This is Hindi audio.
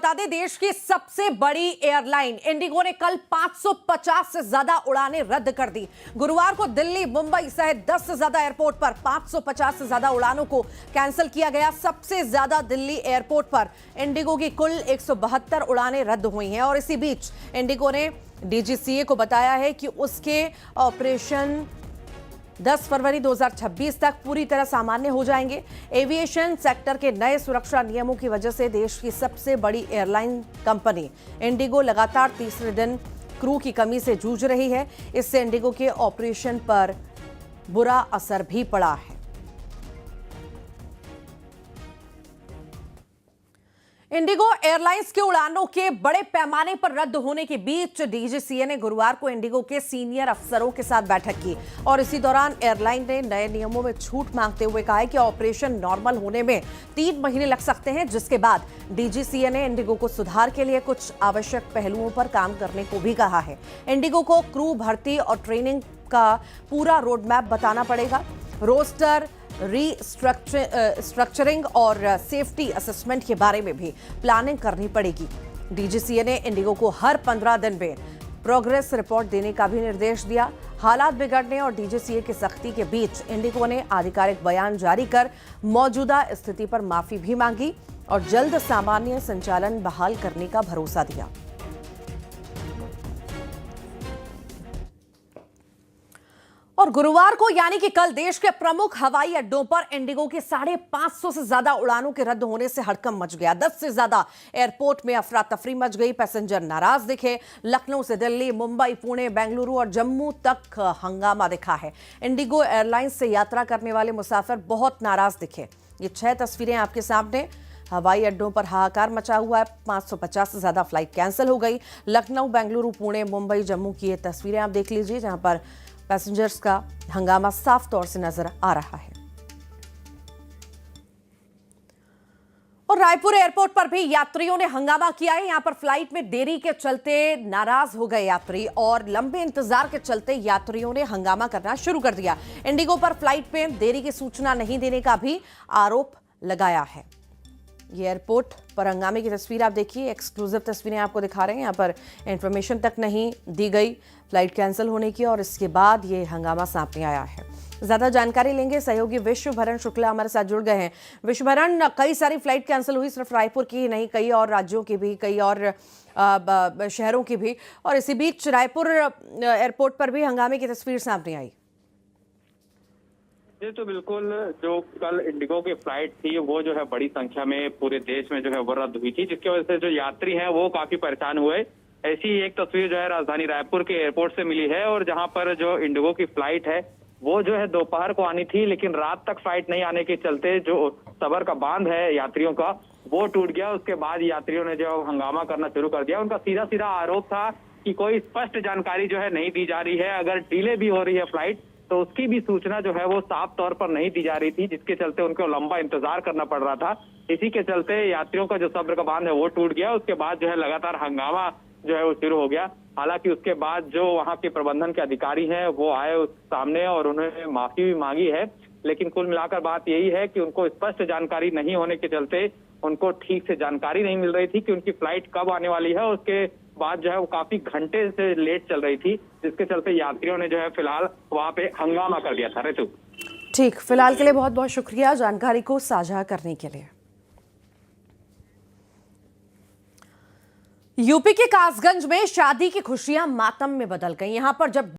बता दें, देश की सबसे बड़ी एयरलाइन इंडिगो ने कल 550 से ज्यादा उड़ानें रद्द कर दी। गुरुवार को दिल्ली, मुंबई सहित 10 से ज्यादा एयरपोर्ट पर 550 से ज्यादा उड़ानों को कैंसिल किया गया। सबसे ज्यादा दिल्ली एयरपोर्ट पर इंडिगो की कुल 172 उड़ानें रद्द हुई हैं और इसी बीच इंडिगो ने डीजीसीए को बताया है कि उसके ऑपरेशन 10 फरवरी 2026 तक पूरी तरह सामान्य हो जाएंगे। एविएशन सेक्टर के नए सुरक्षा नियमों की वजह से देश की सबसे बड़ी एयरलाइन कंपनी इंडिगो लगातार तीसरे दिन क्रू की कमी से जूझ रही है। इससे इंडिगो के ऑपरेशन पर बुरा असर भी पड़ा है। इंडिगो एयरलाइंस के उड़ानों के बड़े पैमाने पर रद्द होने के बीच डीजीसीए ने गुरुवार को इंडिगो के सीनियर अफसरों के साथ बैठक की और इसी दौरान एयरलाइन ने नए नियमों में छूट मांगते हुए कहा है कि ऑपरेशन नॉर्मल होने में 3 महीने लग सकते हैं, जिसके बाद डीजीसीए ने इंडिगो को सुधार के लिए कुछ आवश्यक पहलुओं पर काम करने को भी कहा है। इंडिगो को क्रू भर्ती और ट्रेनिंग का पूरा रोड मैप बताना पड़ेगा। रोस्टर स्ट्रक्चरिंग और सेफ्टी असेसमेंट के बारे में भी प्लानिंग करनी पड़ेगी। डीजीसीए ने इंडिगो को हर 15 दिन में प्रोग्रेस रिपोर्ट देने का भी निर्देश दिया। हालात बिगड़ने और डीजीसीए की सख्ती के बीच इंडिगो ने आधिकारिक बयान जारी कर मौजूदा स्थिति पर माफी भी मांगी और जल्द सामान्य संचालन बहाल करने का भरोसा दिया। और गुरुवार को यानी कि कल देश के प्रमुख हवाई अड्डों पर इंडिगो की 550 से ज्यादा उड़ानों के रद्द होने से हड़कंप मच गया। 10 से ज्यादा एयरपोर्ट में अफरा तफरी मच गई। पैसेंजर नाराज दिखे। लखनऊ से दिल्ली, मुंबई, पुणे, बेंगलुरु और जम्मू तक हंगामा दिखा है। इंडिगो एयरलाइंस से यात्रा करने वाले मुसाफिर बहुत नाराज दिखे। ये 6 तस्वीरें आपके सामने। हवाई अड्डों पर हाहाकार मचा हुआ है। 550 से ज्यादा फ्लाइट कैंसिल हो गई। लखनऊ, बेंगलुरु, पुणे, मुंबई, जम्मू की ये तस्वीरें आप देख लीजिए, जहां पर पैसेंजर्स का हंगामा साफ तौर से नजर आ रहा है। और रायपुर एयरपोर्ट पर भी यात्रियों ने हंगामा किया है। यहां पर फ्लाइट में देरी के चलते नाराज हो गए यात्री और लंबे इंतजार के चलते यात्रियों ने हंगामा करना शुरू कर दिया। इंडिगो पर फ्लाइट में देरी की सूचना नहीं देने का भी आरोप लगाया है। ये एयरपोर्ट पर हंगामे की तस्वीर आप देखिए, एक्सक्लूसिव तस्वीरें आपको दिखा रहे हैं। यहाँ पर इंफॉर्मेशन तक नहीं दी गई फ्लाइट कैंसिल होने की और इसके बाद ये हंगामा सामने आया है। ज्यादा जानकारी लेंगे, सहयोगी विश्वभरण शुक्ला हमारे साथ जुड़ गए हैं। विश्वभरण, कई सारी फ्लाइट कैंसिल हुई, सिर्फ रायपुर की ही नहीं, कई और राज्यों की भी, कई और शहरों की भी, और इसी बीच रायपुर एयरपोर्ट पर भी हंगामे की तस्वीर सामने आई। ये तो बिल्कुल, जो कल इंडिगो की फ्लाइट थी वो जो है बड़ी संख्या में पूरे देश में जो है वो रद्द हुई थी, जिसकी वजह से जो यात्री हैं वो काफी परेशान हुए। ऐसी एक तस्वीर जो है राजधानी रायपुर के एयरपोर्ट से मिली है और जहां पर जो इंडिगो की फ्लाइट है वो जो है दोपहर को आनी थी, लेकिन रात तक फ्लाइट नहीं आने के चलते जो सबर का बांध है यात्रियों का वो टूट गया। उसके बाद यात्रियों ने जो हंगामा करना शुरू कर दिया। उनका सीधा सीधा आरोप था कि कोई स्पष्ट जानकारी जो है नहीं दी जा रही है। अगर डिले भी हो रही है फ्लाइट तो उसकी भी सूचना जो है वो साफ तौर पर नहीं दी जा रही थी, जिसके चलते उनको लंबा इंतजार करना पड़ रहा था। इसी के चलते यात्रियों का जो सब्र का बांध है वो टूट गया। उसके बाद जो है लगातार हंगामा जो है वो शुरू हो गया। हालांकि उसके बाद जो वहां के प्रबंधन के अधिकारी हैं वो आए उस सामने और उन्होंने माफी भी मांगी है, लेकिन कुल मिलाकर बात यही है कि उनको स्पष्ट जानकारी नहीं होने के चलते उनको ठीक से जानकारी नहीं मिल रही थी कि उनकी फ्लाइट कब आने वाली है। उसके बाद जो है वो काफी घंटे से लेट चल रही थी, जिसके चलते यात्रियों ने जो है फिलहाल वहां पे हंगामा कर दिया था। ऋतु, ठीक, फिलहाल के लिए बहुत बहुत शुक्रिया जानकारी को साझा करने के लिए। यूपी के कासगंज में शादी की खुशियां मातम में बदल गई। यहां पर जब